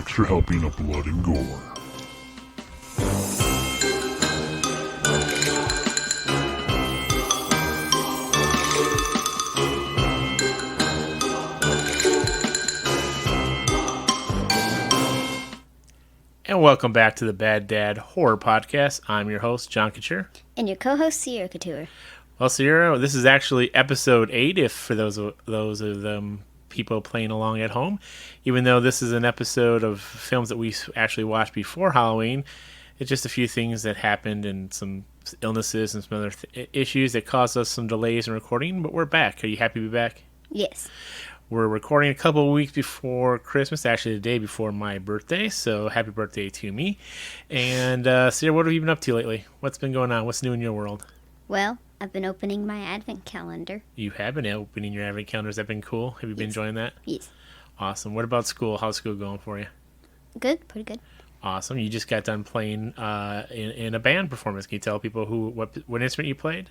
extra helping of blood and gore. And welcome back to the Bad Dad Horror Podcast. I'm your host, John Couture. And your co-host, Sierra Couture. Well, Sierra, this is actually episode 8, if for those of them people playing along at home. Even though this is an episode of films that we actually watched before Halloween, it's just a few things that happened and some illnesses and some other issues that caused us some delays in recording, but we're back. Are you happy to be back? Yes. We're recording a couple of weeks before Christmas, actually the day before my birthday, so happy birthday to me. And Sierra, what have you been up to lately? What's been going on? What's new in your world? Well, I've been opening my advent calendar. You have been opening your advent calendars. Has that been cool? Have you been enjoying that? Yes. Awesome. What about school? How's school going for you? Good, pretty good. Awesome. You just got done playing in a band performance. Can you tell people what instrument you played?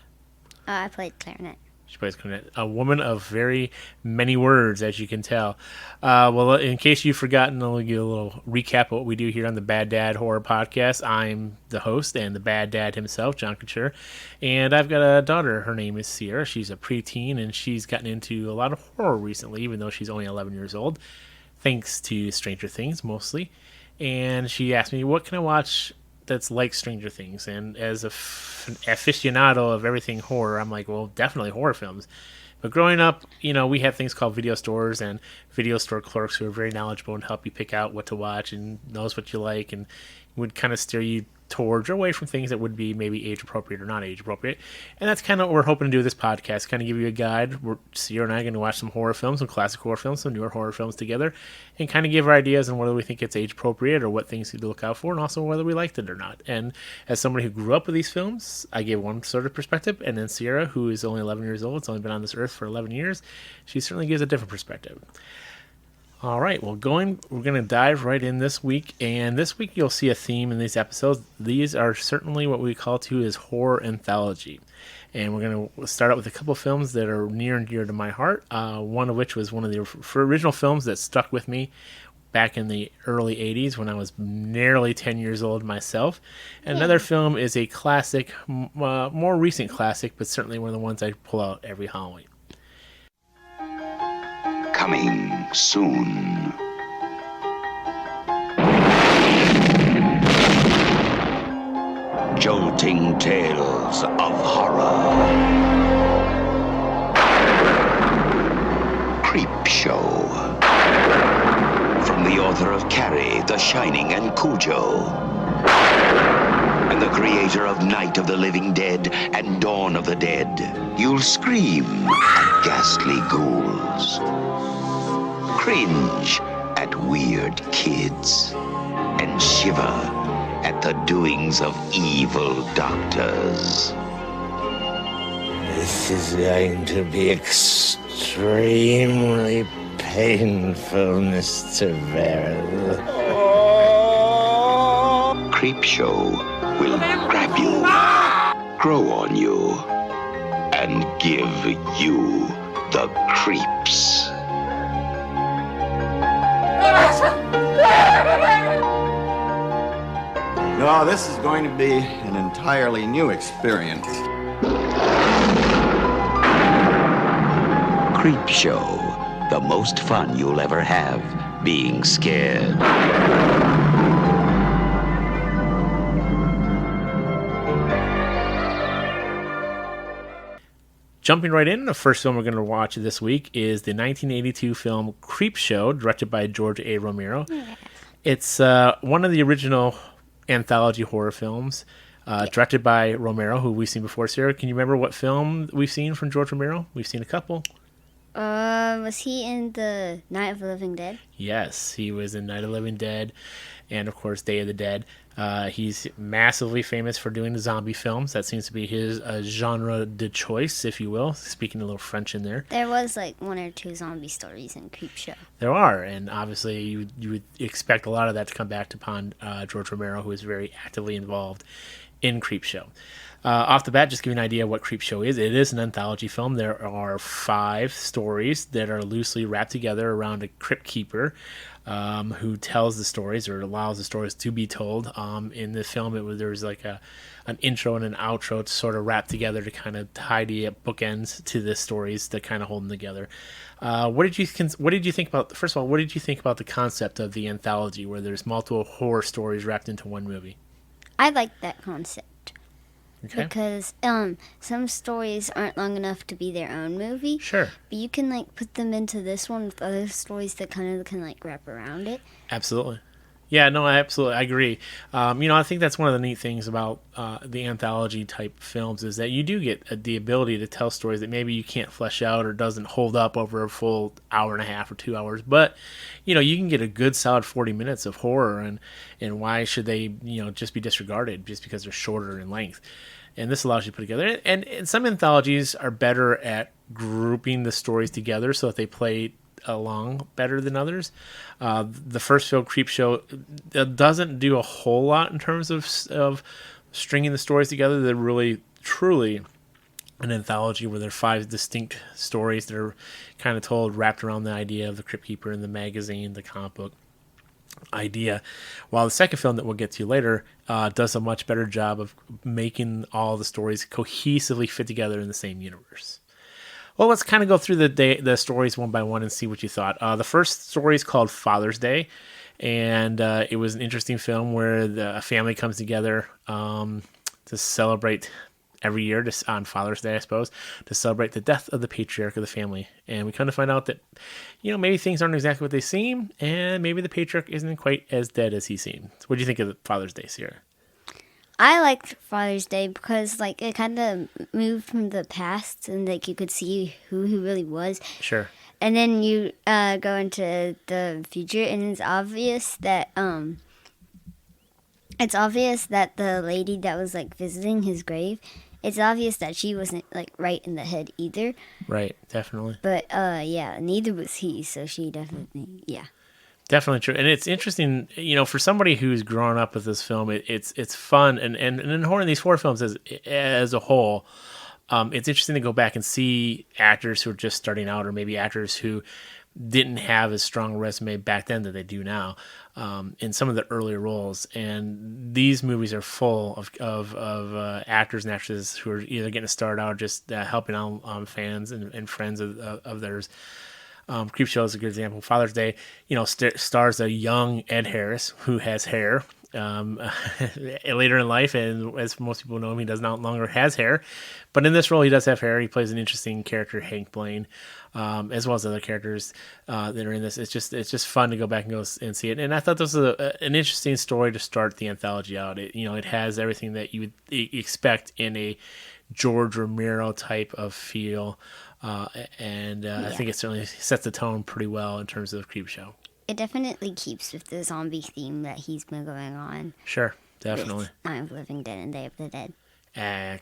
I played clarinet. She plays clarinet. A woman of very many words, as you can tell. Well, in case you've forgotten, I'll give you a little recap of what we do here on the Bad Dad Horror Podcast. I'm the host and the Bad Dad himself, John Couture. And I've got a daughter. Her name is Sierra. She's a preteen, and she's gotten into a lot of horror recently, even though she's only 11 years old, thanks to Stranger Things, mostly. And she asked me, what can I watch that's like Stranger Things? And as a aficionado of everything horror, I'm like, well, definitely horror films. But growing up, we have things called video stores and video store clerks who are very knowledgeable and help you pick out what to watch and knows what you like and would kind of steer you towards or away from things that would be maybe age appropriate or not age appropriate. And that's kind of what we're hoping to do with this podcast, kind of give you a guide. Sierra and I are going to watch some horror films, some classic horror films, some newer horror films together, and kind of give our ideas on whether we think it's age appropriate or what things to look out for, and also whether we liked it or not. And as somebody who grew up with these films, I gave one sort of perspective, and then Sierra, who is only 11 years old, has only been on this earth for 11 years, she certainly gives a different perspective. All right, well, we're going to dive right in this week, and this week you'll see a theme in these episodes. These are certainly what we call to is horror anthology, and we're going to start out with a couple of films that are near and dear to my heart, one of which was one of the original films that stuck with me back in the early 80s when I was nearly 10 years old myself. And another film is a classic, more recent classic, but certainly one of the ones I pull out every Halloween. Coming soon. Jolting tales of horror. Creep Show. From the author of Carrie, The Shining, and Cujo. And the creator of Night of the Living Dead and Dawn of the Dead. You'll scream at ghastly ghouls. Cringe at weird kids. And shiver at the doings of evil doctors. This is going to be extremely painful, Mr. Verrill. Creep Show will grab you, grow on you, and give you the creeps. No, this is going to be an entirely new experience. Creep Show, the most fun you'll ever have being scared. Jumping right in, the first film we're going to watch this week is the 1982 film Creep Show, directed by George A. Romero. Yeah. It's one of the original anthology horror films, directed by Romero, who we've seen before. Sarah, can you remember what film we've seen from George Romero? We've seen a couple. Was he in the Night of the Living Dead? Yes, he was in Night of the Living Dead, and of course Day of the Dead. He's massively famous for doing the zombie films. That seems to be his genre de choice, if you will, speaking a little French in there. There was like one or two zombie stories in Creep Show. There are, and obviously you would expect a lot of that to come back upon George Romero, who is very actively involved in Creep Show. Off the bat, just give you an idea of what Creep Show is. It is an anthology film. There are 5 stories that are loosely wrapped together around a crypt keeper who tells the stories or allows the stories to be told. In the film, there was like an intro and an outro to sort of wrap together to kind of tidy up bookends to the stories to kind of hold them together. What did you think about? First of all, what did you think about the concept of the anthology, where there's multiple horror stories wrapped into one movie? I like that concept. Okay. Because some stories aren't long enough to be their own movie. Sure. But you can like put them into this one with other stories that kind of can like wrap around it. Absolutely. Yeah, no, I agree. I think that's one of the neat things about the anthology type films is that you do get the ability to tell stories that maybe you can't flesh out or doesn't hold up over a full hour and a half or 2 hours. But, you can get a good solid 40 minutes of horror, and why should they, just be disregarded just because they're shorter in length? And this allows you to put together. And some anthologies are better at grouping the stories together so that they play along better than others. The first film, Creepshow, doesn't do a whole lot in terms of stringing the stories together. They're really, truly an anthology where there are 5 distinct stories that are kind of told, wrapped around the idea of the Crypt Keeper and the magazine, the comic book idea, while the second film that we'll get to later does a much better job of making all the stories cohesively fit together in the same universe. Well, let's kind of go through the stories one by one and see what you thought. The first story is called Father's Day, and it was an interesting film where a family comes together to celebrate every year on Father's Day, I suppose, to celebrate the death of the patriarch of the family. And we kind of find out that, maybe things aren't exactly what they seem, and maybe the patriarch isn't quite as dead as he seemed. What do you think of Father's Day, Sierra? I liked Father's Day because like it kind of moved from the past and like you could see who he really was. Sure. And then you go into the future, and it's obvious that the lady that was like visiting his grave, it's obvious that she wasn't like right in the head either. Right, definitely. But neither was he, so she definitely Definitely true. And it's interesting, for somebody who's grown up with this film, it's fun. And in horror, these horror films as a whole, it's interesting to go back and see actors who are just starting out, or maybe actors who didn't have as strong a resume back then that they do now, in some of the earlier roles. And these movies are full of actors and actresses who are either getting to start out or just helping out fans and friends of theirs. Creepshow is a good example. Father's Day, stars a young Ed Harris who has hair later in life, and as most people know him, he does not longer has hair. But in this role, he does have hair. He plays an interesting character, Hank Blaine, as well as other characters that are in this. It's just fun to go back and go and see it. And I thought this was an interesting story to start the anthology out. It has everything that you would expect in a George Romero type of feel. I think it certainly sets the tone pretty well in terms of Creepshow. It definitely keeps with the zombie theme that he's been going on. Sure, definitely. With Night of the Living Dead and Day of the Dead.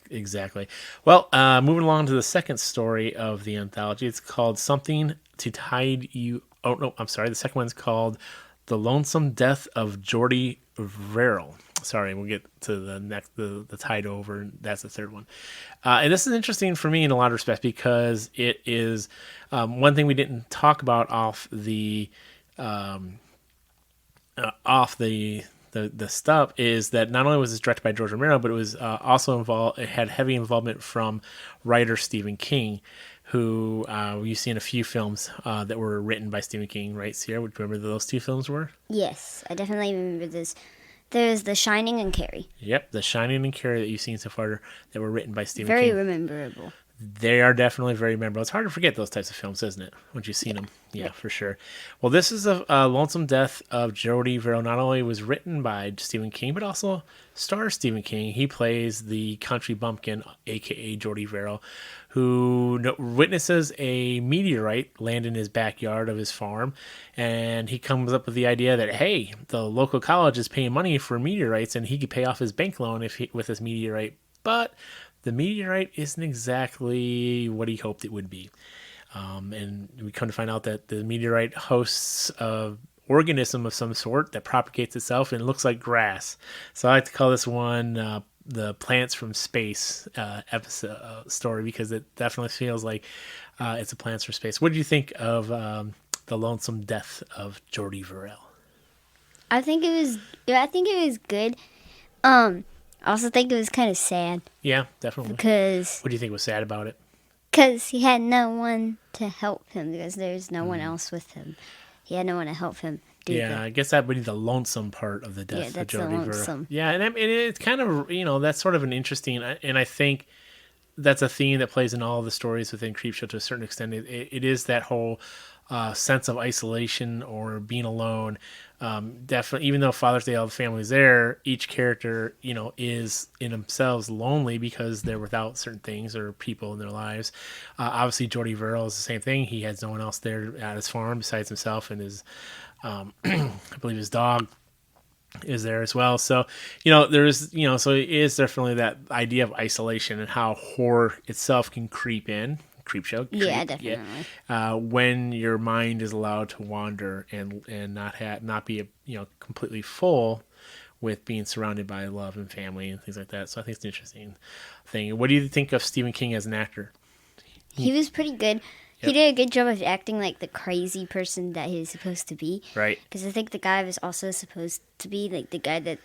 Exactly. Well, moving along to the second story of the anthology, it's called Something to Tide You. Oh no, I'm sorry. The second one's called The Lonesome Death of Jordy Verrill. Sorry, we'll get to the next, the tide over, and that's the third one. And this is interesting for me in a lot of respects because it is one thing we didn't talk about off the stuff is that not only was this directed by George Romero, but it was also involved. It had heavy involvement from writer Stephen King, who you've seen a few films that were written by Stephen King, right, Sierra? Would you remember those 2 films were? Yes, I definitely remember this. There's The Shining and Carrie. Yep, The Shining and Carrie that you've seen so far that were written by Stephen King. Very memorable. They are definitely very memorable. It's hard to forget those types of films, isn't it? Once you've seen them. Yeah, for sure. Well, this is a Lonesome Death of Jordy Verrill. Not only was written by Stephen King, but also stars Stephen King. He plays the country bumpkin, a.k.a. Jordy Verrill, who witnesses a meteorite land in his backyard of his farm. And he comes up with the idea that, hey, the local college is paying money for meteorites, and he could pay off his bank loan with this meteorite. But the meteorite isn't exactly what he hoped it would be. And we come to find out that the meteorite hosts an organism of some sort that propagates itself and looks like grass. So I like to call this one the Plants from Space episode story because it definitely feels like it's a Plants from Space. What did you think of the lonesome death of Jordy Verrill? I think it was good. I also think it was kind of sad Yeah, definitely. because What do you think was sad about it? he had no one to help him because there's no one else with him. He had no one to help him do Yeah, that. I guess that would be the lonesome part of the death Yeah, of that's the Jordy Verrill. lonesome. Yeah, and it's kind of, that's sort of an interesting, and I think that's a theme that plays in all the stories within Creepshow to a certain extent. It is that whole sense of isolation or being alone. Definitely, even though Father's Day, all the family's there, each character, is in themselves lonely because they're without certain things or people in their lives. Obviously, Jordy Verrill is the same thing. He has no one else there at his farm besides himself and his, I believe his dog is there as well. So, there's, so it is definitely that idea of isolation and how horror itself can creep in. Creepshow. Yeah, definitely. When your mind is allowed to wander and not be completely full with being surrounded by love and family and things like that. So I think it's an interesting thing. What do you think of Stephen King as an actor? He was pretty good. He did a good job of acting like the crazy person that he was supposed to be. Right. Because I think the guy was also supposed to be, like, the guy that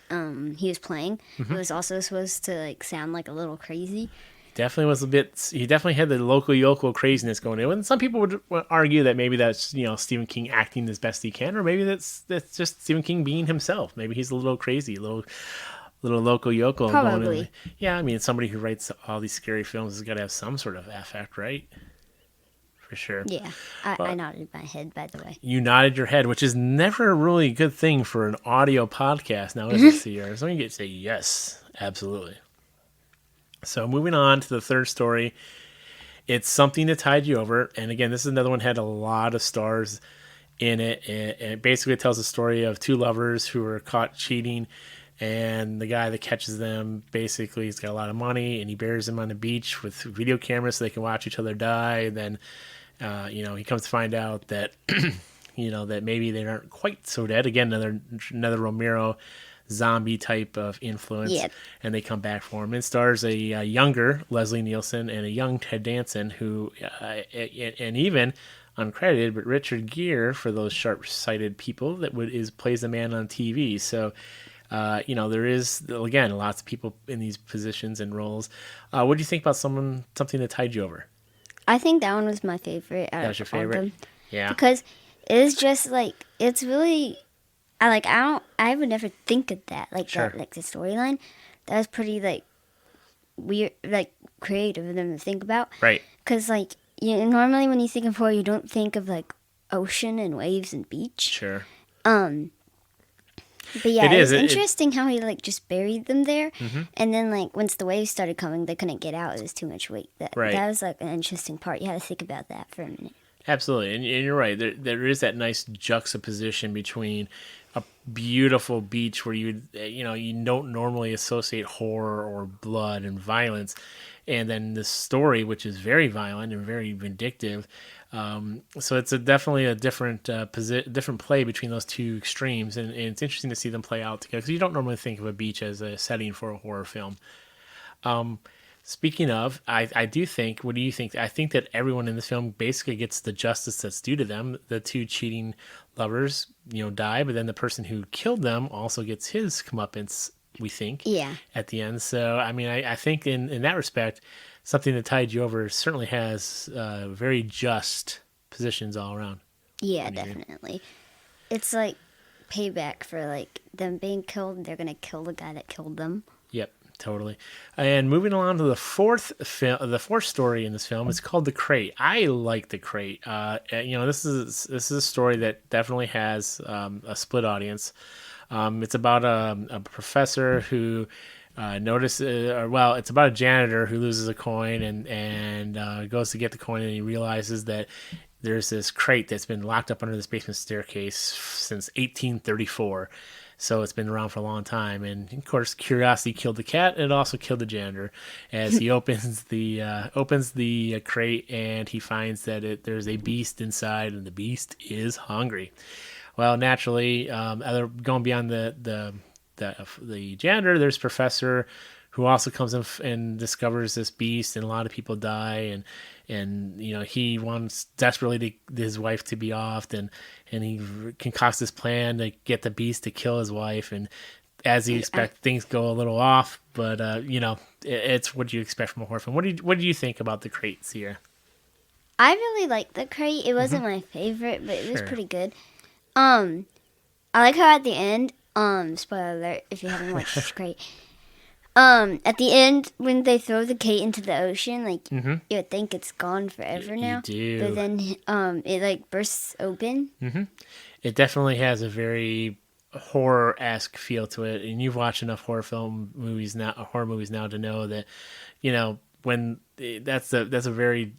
he was playing. He was also supposed to, like, sound like a little crazy. Definitely was a bit. He definitely had the local yokel craziness going in. And some people would argue that maybe that's Stephen King acting as best he can, or maybe that's just Stephen King being himself. Maybe he's a little crazy, a little local yokel. Probably. Yeah, I mean, somebody who writes all these scary films has got to have some sort of affect, right? For sure. Yeah, I nodded my head, by the way. You nodded your head, which is never a really good thing for an audio podcast. Now, is it, Sierra? So you get to say yes, absolutely. So moving on to the third story, it's Something to Tide You Over. And again, this is another one that had a lot of stars in it. And it basically tells the story of two lovers who are caught cheating. And the guy that catches them, basically, he's got a lot of money and he buries them on the beach with video cameras so they can watch each other die. And then, he comes to find out that, that maybe they aren't quite so dead. Again, another Romero zombie type of influence. Yeah. And they come back for him. It stars a younger Leslie Nielsen and a young Ted Danson, who, and even uncredited, but Richard Gere, for those sharp-sighted people, plays the man on TV. So, there is, again, lots of people in these positions and roles. What do you think about Something to Tide You Over? I think that one was my favorite. That was your favorite? Yeah. Because it's just like, it's really, I would never think of that, Sure. that, like the storyline. That was pretty, like, weird, like, creative of them to think about. Right. Because, like, normally when you think of horror, you don't think of, like, ocean and waves and beach. Sure. But yeah, It is. It's interesting how he, like, just buried them there. Mm-hmm. And then, like, once the waves started coming, they couldn't get out. It was too much weight. That was, like, an interesting part. You had to think about that for a minute. Absolutely. And you're right. There is that nice juxtaposition between a beautiful beach where you don't normally associate horror or blood and violence, and then this story, which is very violent and very vindictive. So it's definitely a different different play between those two extremes, and it's interesting to see them play out together because you don't normally think of a beach as a setting for a horror film. Speaking of, I do think, what do you think? I think that everyone in this film basically gets the justice that's due to them. The two cheating lovers, die, but then the person who killed them also gets his comeuppance, we think, at the end. So, I mean, I think in that respect, Something That Tied You Over certainly has very just positions all around. Yeah, definitely. It's like payback for, like, them being killed. They're going to kill the guy that killed them. Yep. Totally. And moving along to the fourth story in this film, it's called The Crate. I like The Crate. This is a story that definitely has a split audience. It's about a professor who it's about a janitor who loses a coin and goes to get the coin, and he realizes that there's this crate that's been locked up under this basement staircase since 1834. So it's been around for a long time, and of course, curiosity killed the cat, and it also killed the janitor. As he opens the crate, and he finds that there's a beast inside, and the beast is hungry. Well, naturally, going beyond the janitor, there's Professor, who also comes in and discovers this beast, and a lot of people die, and he wants desperately his wife to be off, and he concocts this plan to get the beast to kill his wife, and as you expect, things go a little off, but it's what you expect from a horror film. What do you think about the crate, Sierra? I really liked the crate. It wasn't my favorite, but it was pretty good. I like how at the end, spoiler alert if you haven't watched this crate. At the end, when they throw the crate into the ocean, like you would think it's gone forever now. You do. But then it like bursts open. It definitely has a very horror-esque feel to it, and you've watched enough horror movies now to know that when that's a very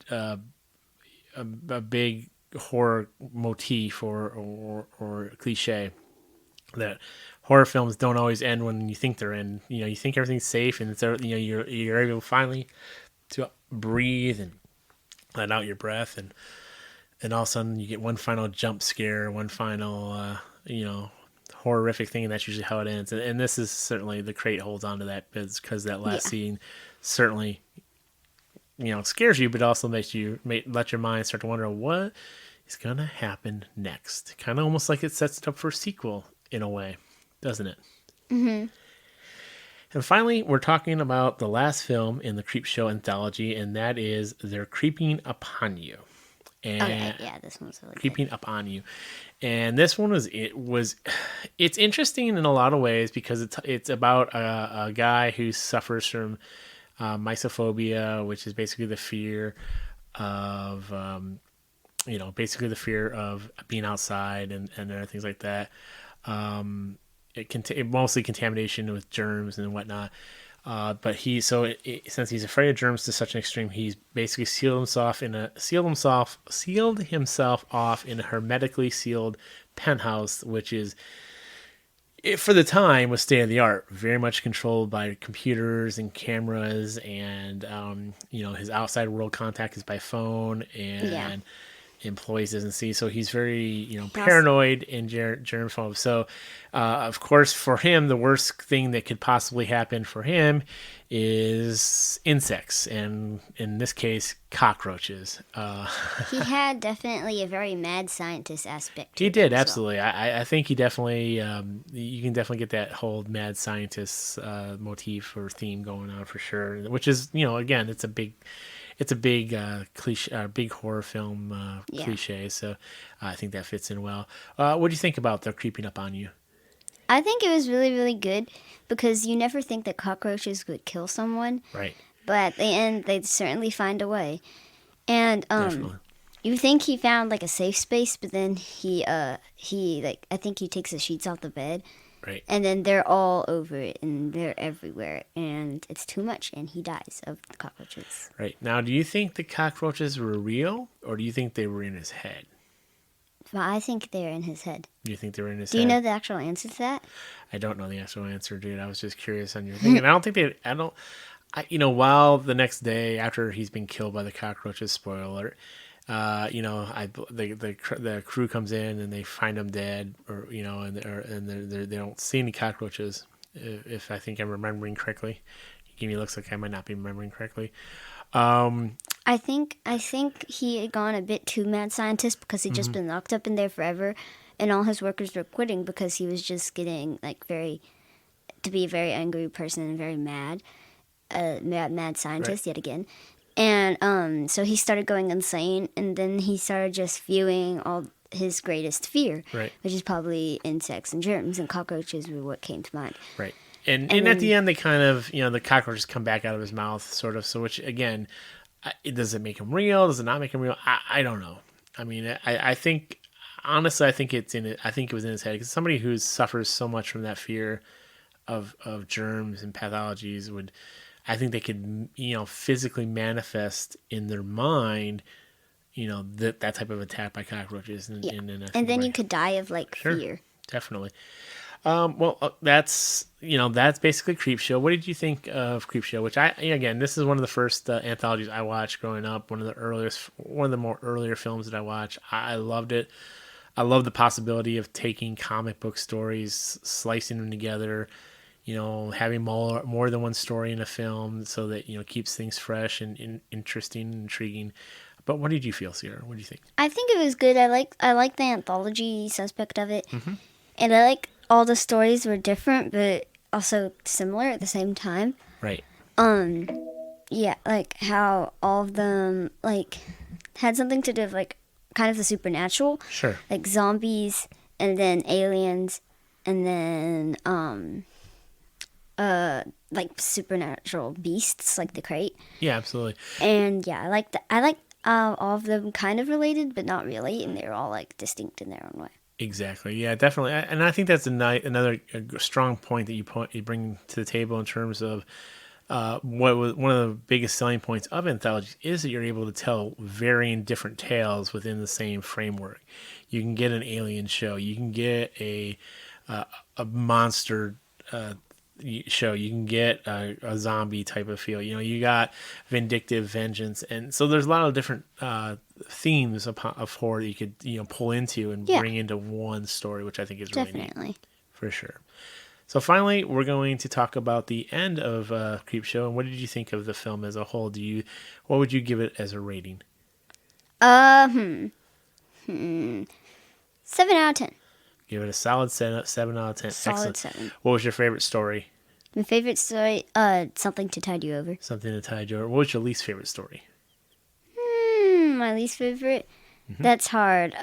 a big horror motif or cliche, that horror films don't always end when you think they're in. You think everything's safe, and you're able finally to breathe and let out your breath, and all of a sudden you get one final jump scare, one final horrific thing, and that's usually how it ends. And this is certainly, the crate holds on to that because that last scene certainly scares you, but also makes you let your mind start to wonder what is going to happen next. Kind of almost like it sets it up for a sequel in a way, doesn't it? And finally, we're talking about the last film in the Creepshow anthology, and that is They're Creeping Upon You. And this one's really Creeping Up on You. And this one it's interesting in a lot of ways because it's about a guy who suffers from mysophobia, which is basically the fear of being outside and other things like that. It mostly contamination with germs and whatnot. But since he's afraid of germs to such an extreme, he's basically sealed himself off in a hermetically sealed penthouse, which is, for the time, was state of the art, very much controlled by computers and cameras, and his outside world contact is by phone, and employees doesn't see, so he's very paranoid and germphobe. So of course, for him, the worst thing that could possibly happen for him is insects, and in this case, cockroaches. He had definitely a very mad scientist aspect to he did, him, absolutely. I think he definitely, you can definitely get that whole mad scientist motif or theme going on for sure, which is, again, it's a big cliche, big horror film cliche. So I think that fits in well. What do you think about They're Creeping Up on You? I think it was really, really good because you never think that cockroaches would kill someone. Right. But at the end, they'd certainly find a way. And Definitely. you think he found like a safe space, but then I think he takes the sheets off the bed. Right. And then they're all over it, and they're everywhere, and it's too much, and he dies of the cockroaches. Right. Now, do you think the cockroaches were real, or do you think they were in his head? Well, I think they're in his head. Do you think they were in his Do head? you know the actual answer to that? I don't know the actual answer, dude. I was just curious on your thing. And while the next day after he's been killed by the cockroaches, spoiler alert, the crew comes in and they find him dead, and they don't see any cockroaches. If I think I'm remembering correctly, Gimme looks like I might not be remembering correctly. I think he had gone a bit too mad scientist because he'd just been locked up in there forever, and all his workers were quitting because he was just getting to be a very angry person and very mad scientist yet again. And so he started going insane, and then he started just viewing all his greatest fear, which is probably insects and germs, and cockroaches were what came to mind. Right. And at the end, they kind of, the cockroaches come back out of his mouth, sort of. So, which, again, does it make him real? Does it not make him real? I don't know. I mean, I think, honestly, I think it was in his head. Because somebody who suffers so much from that fear of germs and pathologies I think they could, physically manifest in their mind, that type of attack by cockroaches. And then you could die of fear. Definitely. That's basically Creepshow. What did you think of Creepshow? Which this is one of the first anthologies I watched growing up. One of the more earlier films that I watched. I loved it. I love the possibility of taking comic book stories, slicing them together having more than one story in a film so that, keeps things fresh and interesting and intriguing. But what did you feel, Sierra? What do you think? I think it was good. I like the anthology aspect of it. And I like all the stories were different, but also similar at the same time. Right. Yeah, like how all of them had something to do with kind of the supernatural. Sure. Like zombies and then aliens and then supernatural beasts like the crate. Yeah, absolutely. And yeah, I like all of them kind of related, but not really, and they're all distinct in their own way. Exactly. Yeah, definitely. And I think that's another strong point that you bring to the table in terms of what was one of the biggest selling points of anthologies is that you're able to tell varying different tales within the same framework. You can get an alien show. You can get a monster show. You can get a zombie type of feel. You got vindictive vengeance, and so there's a lot of different themes of horror that you could pull into and bring into one story, which I think is really neat, for sure. So finally, we're going to talk about the end of Creepshow, and what did you think of the film as a whole? What would you give it as a rating? 7 out of 10. Give it a solid 7 out of 10. Solid Excellent. 7. What was your favorite story? My favorite story, Something to Tide You Over. Something to Tide You Over. What was your least favorite story? My least favorite? That's hard.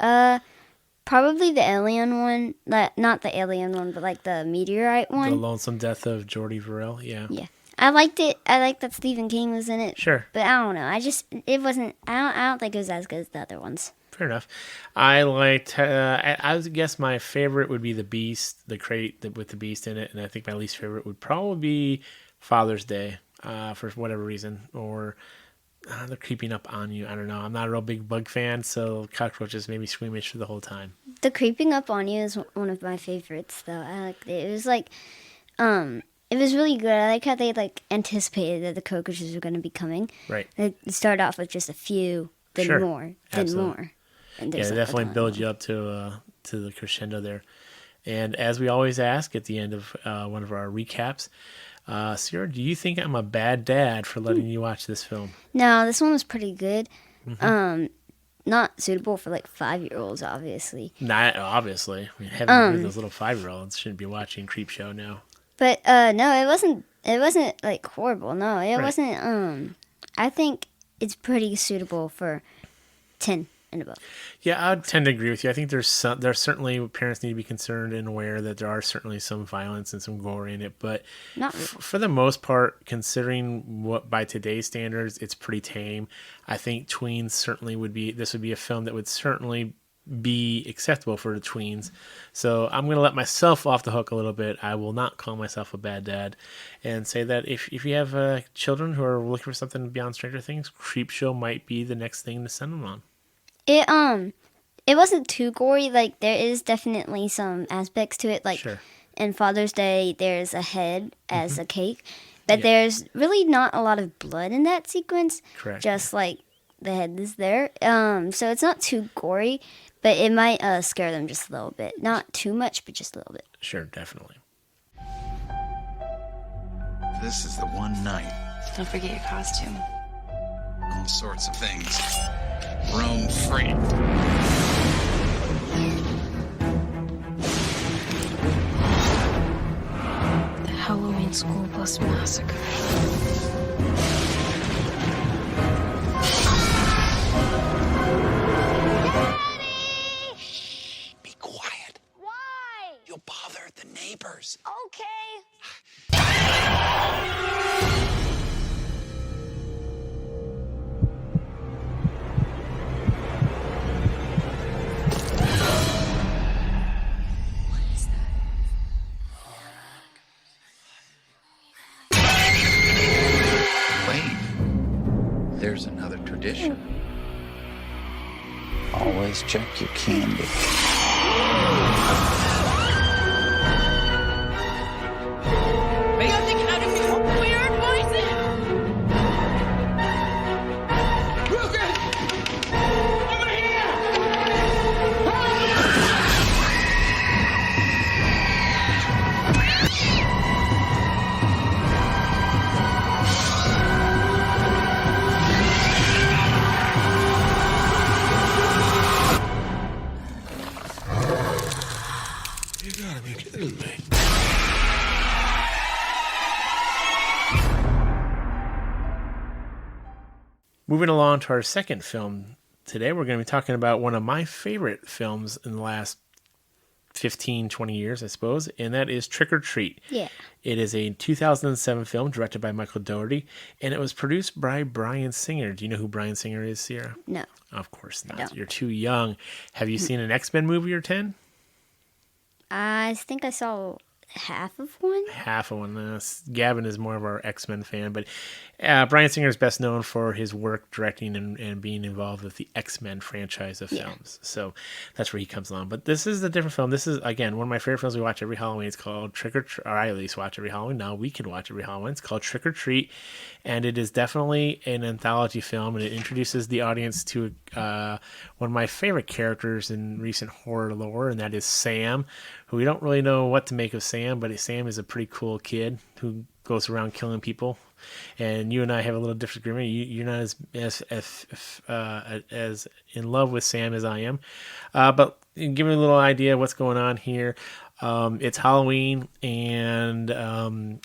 Probably the alien one. Not the alien one, but the meteorite one. The Lonesome Death of Jordy Verrill. Yeah. Yeah. I liked it. I liked that Stephen King was in it. Sure. But I don't know. It wasn't, I don't think it was as good as the other ones. Fair enough. I liked, I would guess my favorite would be the Beast, the crate with the Beast in it. And I think my least favorite would probably be Father's Day, for whatever reason. Or they're creeping up on you. I don't know. I'm not a real big bug fan, so cockroaches made me squeamish for the whole time. The creeping up on you is one of my favorites, though. I liked it. It was it was really good. I like how they anticipated that the cockroaches were going to be coming. Right. They started off with just a few, then Sure. more, then Absolutely. more. And Yeah, there's they definitely build you up to the crescendo there. And as we always ask at the end of one of our recaps, Sierra, do you think I'm a bad dad for letting you watch this film? No, this one was pretty good. Not suitable for 5-year-olds, obviously. Not obviously. I mean, heaven, those little 5-year-olds shouldn't be watching Creepshow now. But no, it wasn't. It wasn't horrible. No, it Right. wasn't. I think it's pretty suitable for 10 and above. Yeah, I would tend to agree with you. I think there's certainly parents need to be concerned and aware that there are certainly some violence and some gore in it, but Not for the most part, considering what by today's standards, it's pretty tame. I think tweens certainly would be a film that would certainly be acceptable for the tweens. So I'm going to let myself off the hook a little bit. I will not call myself a bad dad and say that if you have children who are looking for something beyond Stranger Things, Creepshow might be the next thing to send them on. It wasn't too gory. There is definitely some aspects to it. Sure. In Father's Day, there's a head as a cake, but there's really not a lot of blood in that sequence. Correct. Just the head is there. So it's not too gory, but it might scare them just a little bit. Not too much, but just a little bit. Sure, definitely. This is the one night. Don't forget your costume. All sorts of things. Roam free. The Halloween School Bus Massacre. Be quiet. Why? You'll bother the neighbors. Okay. Wait. There's another tradition. Always check your candy. Something out of these weird voices! Lucas! Over here! Moving along to our second film today, we're going to be talking about one of my favorite films in the last 15, 20 years, I suppose, and that is Trick or Treat. Yeah. It is a 2007 film directed by Michael Dougherty, and it was produced by Bryan Singer. Do you know who Bryan Singer is, Sierra? No. Of course I not. don't. You're too young. Have you seen an X-Men movie or 10? I think I saw half of one. Half of one. Gavin is more of our X-Men fan, but Bryan Singer is best known for his work directing and being involved with the X-Men franchise of films. So that's where he comes along. But this is a different film. This is, again, one of my favorite films we watch every Halloween. It's called Trick or Treat, or I at least watch every Halloween. Now we can watch every Halloween. It's called Trick or Treat, and it is definitely an anthology film, and it introduces the audience to one of my favorite characters in recent horror lore, and that is Sam, who we don't really know what to make of Sam, but Sam is a pretty cool kid who goes around killing people. And you and I have a little disagreement. You're not as in love with Sam as I am, but give me a little idea of what's going on here. It's Halloween, and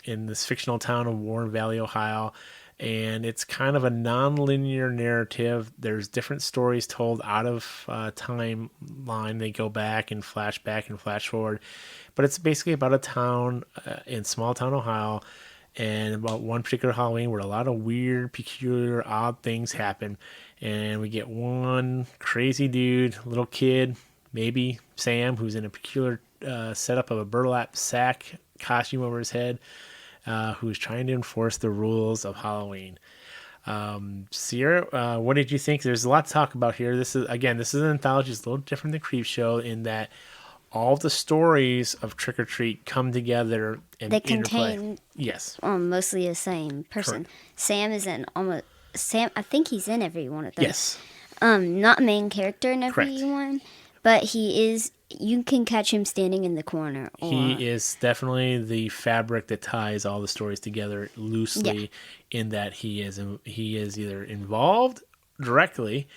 in this fictional town of Warren Valley, Ohio. And it's kind of a non-linear narrative. There's different stories told out of timeline. They go back and flash forward. But it's basically about a town in small town Ohio, and about one particular Halloween where a lot of weird, peculiar, odd things happen. And we get one crazy dude, little kid, maybe Sam, who's in a peculiar setup of a burlap sack costume over his head, who's trying to enforce the rules of Halloween. Sierra, what did you think? There's a lot to talk about here. This is an anthology. It's a little different than Creepshow in that all the stories of Trick or Treat come together and They interplay. contain Mostly the same person. Correct. Sam is in almost Sam. I think he's in every one of those. Yes. Not a main character in every Correct. one, but he is. You can catch him standing in the corner. Or, He is definitely the fabric that ties all the stories together loosely, in that he is either involved directly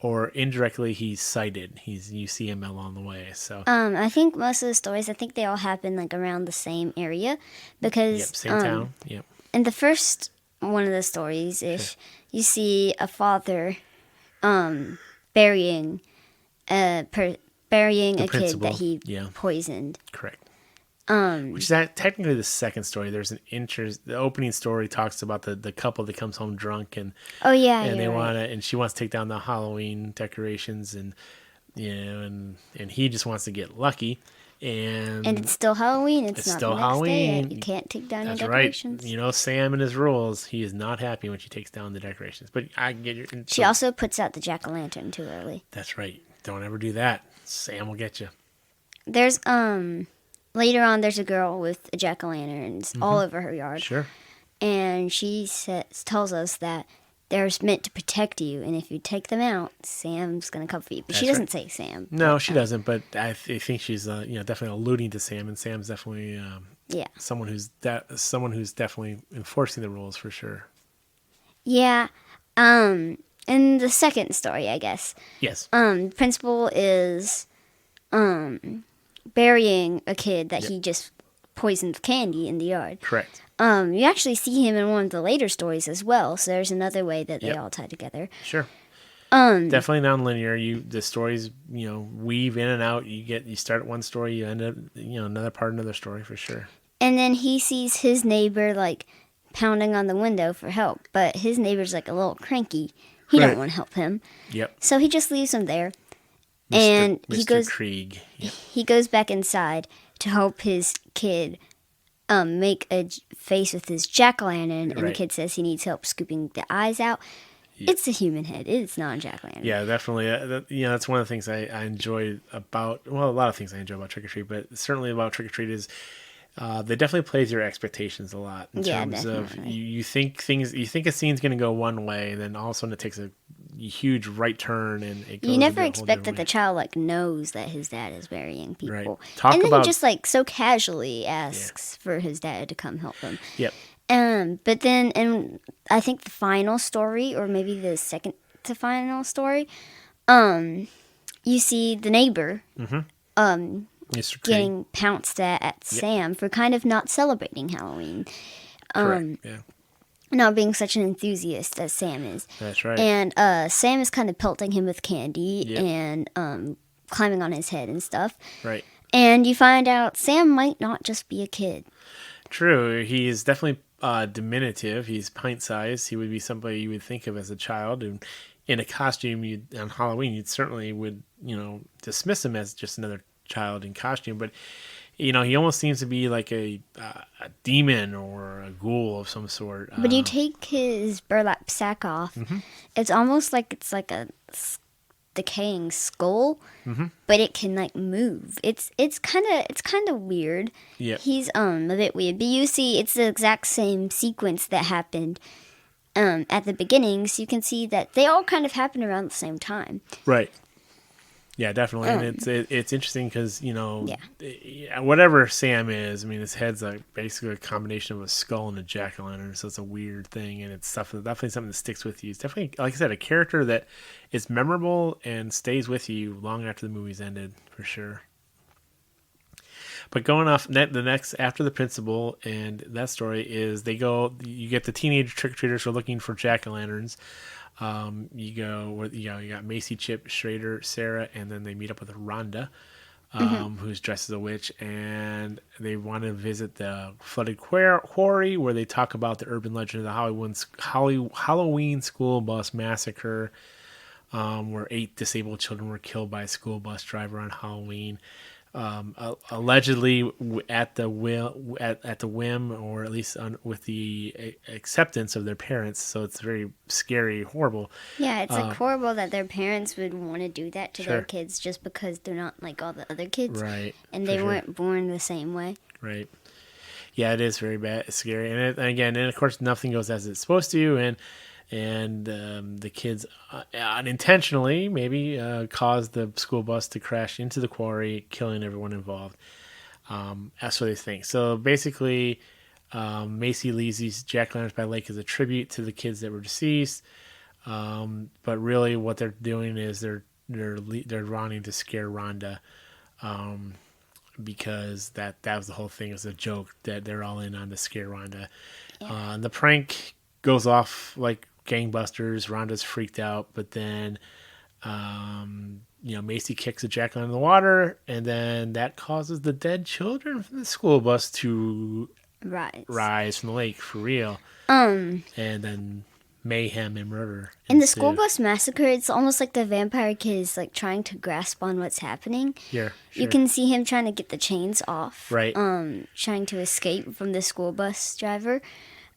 or indirectly. He's cited. You see him along the way. So I think most of the stories, they all happen like around the same area, because same town. Yep. in the first one of the stories, you see a father burying a kid principal, that he poisoned. Correct. Which is technically the second story. There's the opening story talks about the couple that comes home drunk and and she wants to take down the Halloween decorations, and and he just wants to get lucky, and it's still Halloween. It's not still the next Halloween. day yet. You can't take down your That's decorations. right. You know Sam and his rules. He is not happy when she takes down the decorations. But I get your. She also puts out the jack-o'-lantern too early. That's right. Don't ever do that. Sam will get you. There's later on, there's a girl with a jack-o'-lantern all over her yard. Sure. And she tells us that they're meant to protect you, and if you take them out, Sam's gonna come for you. But she doesn't say Sam. No, she doesn't. But I think she's definitely alluding to Sam, and Sam's definitely someone who's definitely enforcing the rules for sure. Yeah. In the second story, I guess. Yes. Principal is burying a kid that he just poisoned with candy in the yard. Correct. You actually see him in one of the later stories as well, so there's another way that they all tie together. Sure. Definitely non-linear. The stories, weave in and out. You start at one story, you end up, another part, another story for sure. And then he sees his neighbor pounding on the window for help, but his neighbor's a little cranky. He don't want to help him. Yep. So he just leaves him there. And he goes Krieg. Yep. He goes back inside to help his kid make a face with his jack-o'-lantern, and the kid says he needs help scooping the eyes out. Yep. It's a human head. It's not a jack-o'-lantern. Yeah, definitely. That's one of the things I enjoy about, a lot of things I enjoy about Trick or Treat, but certainly about Trick or Treat is they definitely plays your expectations a lot in terms of you think a scene's going to go one way, and then all of a sudden it takes a huge right turn, and it goes. You never expect that the child knows that his dad is burying people, right. and then he just so casually asks for his dad to come help him. Yep. But then, and I think the final story, or maybe the second to final story, you see the neighbor. Getting pounced at Sam for kind of not celebrating Halloween. Correct. Yeah. not being such an enthusiast as Sam is. That's right. And Sam is kind of pelting him with candy Yep. and climbing on his head and stuff. Right. And you find out Sam might not just be a kid. True. He is definitely diminutive. He's pint-sized. He would be somebody you would think of as a child. And in a costume on Halloween, you certainly would, dismiss him as just another child in costume. But, he almost seems to be like a demon or a ghoul of some sort. When you take his burlap sack off, it's almost like it's like a decaying skull, but it can like move. It's kind of weird. Yeah. He's a bit weird, but you see it's the exact same sequence that happened at the beginning, so you can see that they all kind of happen around the same time. Right. Yeah, definitely. And it's interesting because, Yeah. whatever Sam is, I mean, his head's like basically a combination of a skull and a jack-o'-lantern, so it's a weird thing, and it's definitely something that sticks with you. It's definitely, like I said, a character that is memorable and stays with you long after the movie's ended, for sure. But going off the next after the principal and that story is you get the teenage trick-or-treaters who are looking for jack-o'-lanterns. You got Macy, Chip, Schrader, Sarah, and then they meet up with Rhonda, who's dressed as a witch, and they want to visit the flooded quarry where they talk about the urban legend of the Halloween school bus massacre, where 8 disabled children were killed by a school bus driver on Halloween. Allegedly at the whim, or at least with the acceptance of their parents. So it's very scary, horrible. Yeah, it's like horrible that their parents would want to do that to Sure. their kids just because they're not like all the other kids, Right. and they weren't born the same way. Right. Yeah, it is very bad, scary, and again, of course, nothing goes as it's supposed to, and the kids unintentionally maybe caused the school bus to crash into the quarry, killing everyone involved. That's what they think. So basically, Macy leaves these jack-o'-lanterns by lake as a tribute to the kids that were deceased. But really, what they're doing is they're wanting to scare Rhonda, because that was the whole thing. It was a joke that they're all in on to scare Rhonda. Yeah. The prank goes off like gangbusters. Rhonda's freaked out, but then Macy kicks a jack in the water, and then that causes the dead children from the school bus to rise from the lake for real. And then mayhem and murder. In the school bus massacre, it's almost like the vampire kid is like trying to grasp on what's happening. Yeah, sure. You can see him trying to get the chains off. Right. Trying to escape from the school bus driver.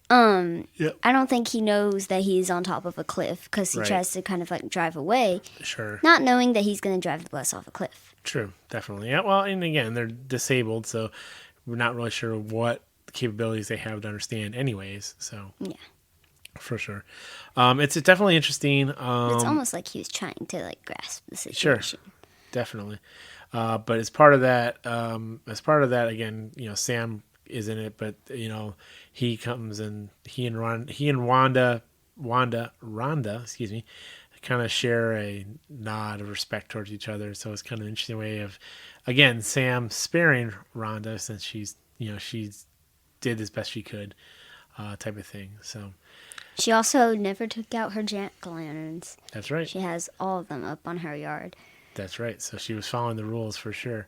Yep. I don't think he knows that he's on top of a cliff because he Right. tries to kind of like drive away, Sure. not knowing that he's going to drive the bus off a cliff. True, definitely. Yeah, well, and again, they're disabled, so we're not really sure what capabilities they have to understand anyways, so Yeah. for sure. It's definitely interesting. It's almost like he was trying to like grasp the Sure, situation. definitely. But as part of that, again, Sam is in it, but he comes and he and Rhonda, excuse me, kind of share a nod of respect towards each other. So it's kind of an interesting way of, again, Sam sparing Rhonda since she's did as best she could, type of thing. So She also never took out her jack-o'-lanterns. that's right. She has all of them up on her yard. That's right. So she was following the rules for sure.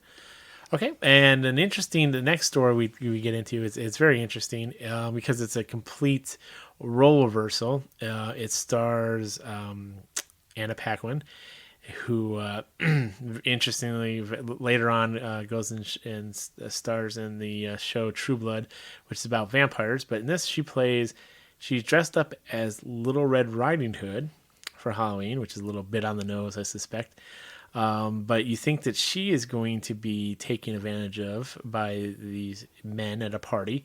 Okay, and the next story we get into is very interesting because it's a complete role reversal. It stars Anna Paquin, who interestingly later on goes and stars in the show True Blood, which is about vampires. But in this, she's dressed up as Little Red Riding Hood for Halloween, which is a little bit on the nose, I suspect. But you think that she is going to be taken advantage of by these men at a party,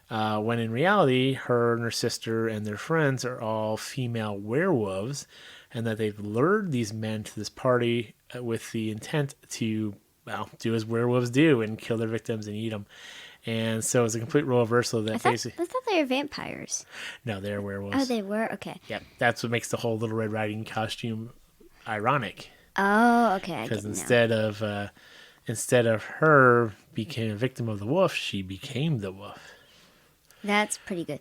when in reality, her and her sister and their friends are all female werewolves, and that they've lured these men to this party with the intent to, do as werewolves do and kill their victims and eat them. And so it's a complete role reversal that I thought they were vampires. No, they're werewolves. Oh, they were? Okay. Yeah, that's what makes the whole Little Red Riding costume ironic. Oh, okay. I Because get it now. instead of her becoming a victim of the wolf, she became the wolf. That's pretty good.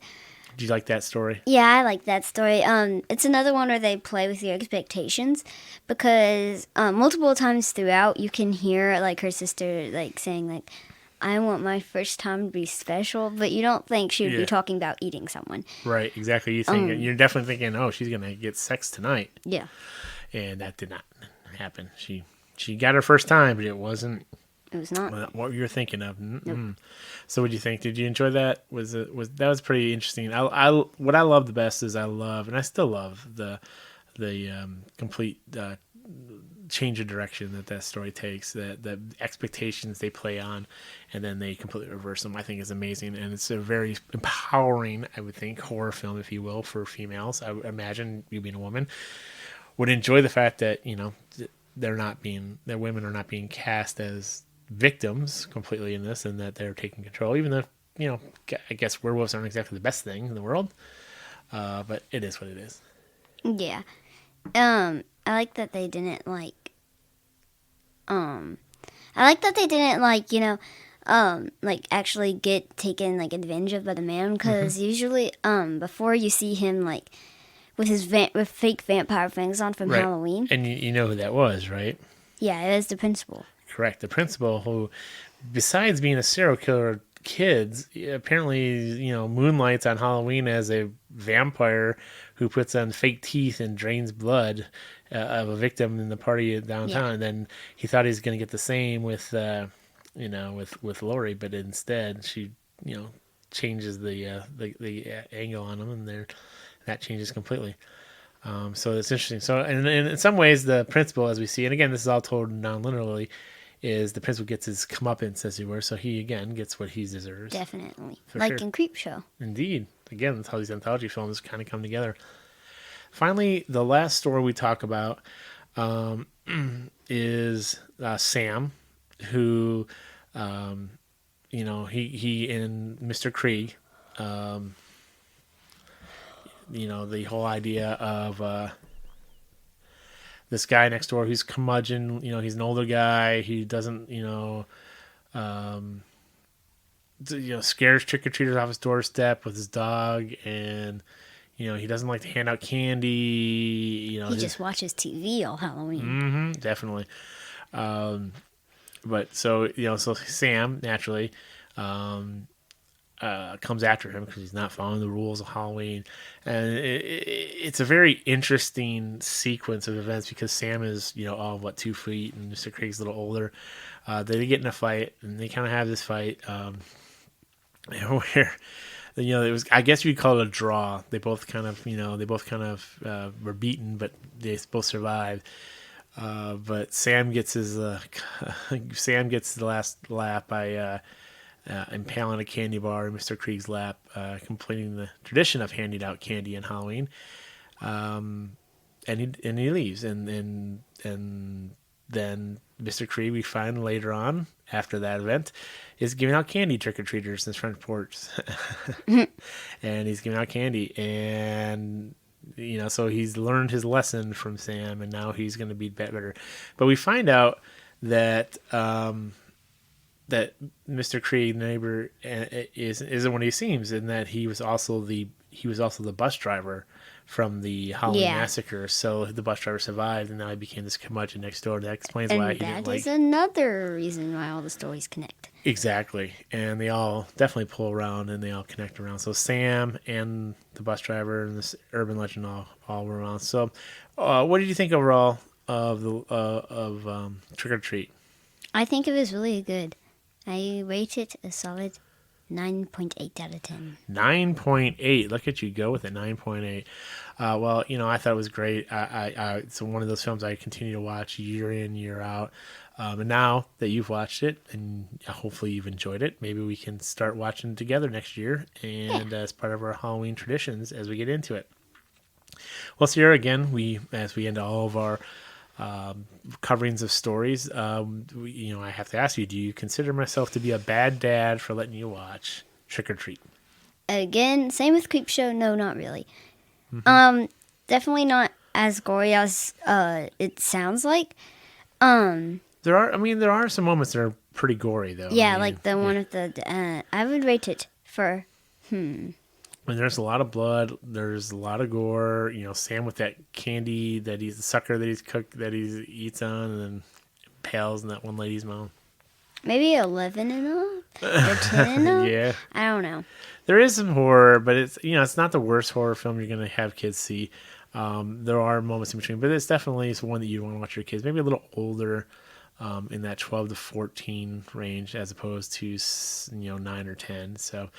Do you like that story? Yeah, I like that story. It's another one where they play with your expectations because multiple times throughout you can hear like her sister like saying like, "I want my first time to be special," but you don't think she would Yeah. be talking about eating someone. Right, exactly. You're definitely thinking, oh, she's gonna get sex tonight, Yeah. and that did not happen. She got her first time, but it wasn't It was not. what you were thinking of. So, what do you think? Did you enjoy that? Was that was pretty interesting? What I love the best is and I still love the complete change of direction that story takes. The expectations they play on, and then they completely reverse them. I think is amazing, and it's a very empowering, I would think, horror film, if you will, for females. I would imagine you being a woman would enjoy the fact that that women are not being cast as victims completely in this, and that they're taking control, even though I guess werewolves aren't exactly the best thing in the world, but it is what it is. Yeah. I like that they didn't like actually get taken like advantage of by the man, because usually before you see him like with his with fake vampire fangs on from Right. Halloween. And you know who that was, right? Yeah, it was the principal. Correct. The principal, who, besides being a serial killer of kids, apparently, moonlights on Halloween as a vampire who puts on fake teeth and drains blood of a victim in the party downtown. Yeah. And then he thought he was going to get the same with Lori, but instead she, changes the angle on him, and that changes completely. So it's interesting. So, and in some ways, the principal, as we see, and again, this is all told non-linearly, is the principal gets his comeuppance, as you were. So he again gets what he deserves. Definitely. For like sure. in Creepshow. Indeed. Again, that's how these anthology films kind of come together. Finally, the last story we talk about is Sam, who, he and Mr. Krieg, the whole idea of this guy next door who's curmudgeon, he's an older guy. He doesn't, scares trick-or-treaters off his doorstep with his dog, and, he doesn't like to hand out candy. He just watches TV all Halloween. Mm-hmm, definitely. But so Sam, naturally, comes after him because he's not following the rules of Halloween, and it's a very interesting sequence of events because Sam is all 2 feet, and Mr. Craig's a little older. They get in a fight, and they kind of have this fight where it was, I guess you'd call it a draw. They both kind of were beaten, but they both survived. But Sam gets the last lap by impaling a candy bar in Mr. Krieg's lap, completing the tradition of handing out candy on Halloween. And he leaves, and then Mr. Krieg, we find later on after that event, is giving out candy trick-or-treaters in his front porch. And he's giving out candy, and so he's learned his lesson from Sam, and now he's going to be better. But we find out that that Mr. Krieg, the neighbor, isn't what he seems, and that he was also the bus driver from the Halloween massacre. So the bus driver survived, and now he became this curmudgeon next door. That explains why he didn't like. And that is another reason why all the stories connect. Exactly, and they all definitely pull around, and they all connect around. So Sam and the bus driver and this urban legend all were around. So, what did you think overall of the Trick or Treat? I think it was really good. I rate it a solid 9.8 out of 10. 9.8. Look at you go with a 9.8. Well, I thought it was great. It's one of those films I continue to watch year in, year out. And now that you've watched it, and hopefully you've enjoyed it, maybe we can start watching it together next year, and as part of our Halloween traditions as we get into it. Well, so here again, as we end all of our coverings of stories, I have to ask you, do you consider myself to be a bad dad for letting you watch Trick or Treat? Again, same with Creepshow. No, not really. Mm-hmm. Definitely not as gory as it sounds like. There are some moments that are pretty gory, though. Yeah, like the one with the. I would rate it for. I mean, there's a lot of blood. There's a lot of gore. Sam with that candy that he's the sucker that he eats on, and then impales in that one lady's mouth. Maybe 11 and up or 10 and up. Yeah, I don't know. there is some horror, but it's not the worst horror film you're gonna have kids see. There are moments in between, but it's definitely one that you want to watch your kids. Maybe a little older, in that 12 to 14 range, as opposed to 9 or 10. So,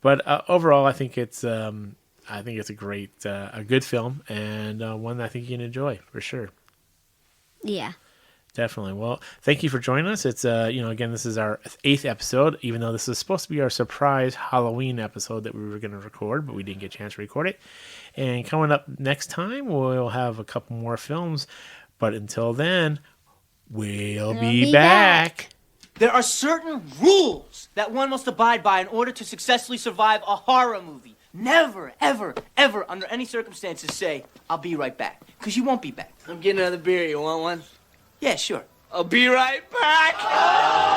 but overall, I think it's a great, a good film, and one that I think you can enjoy for sure. Yeah. Definitely. Well, thank you for joining us. It's again, this is our 8th episode, even though this is supposed to be our surprise Halloween episode that we were going to record, but we didn't get a chance to record it. And coming up next time, we'll have a couple more films. But until then, we'll be back. There are certain rules that one must abide by in order to successfully survive a horror movie. Never, ever, ever, under any circumstances, say, "I'll be right back," because you won't be back. I'm getting another beer. You want one? Yeah, sure. I'll be right back.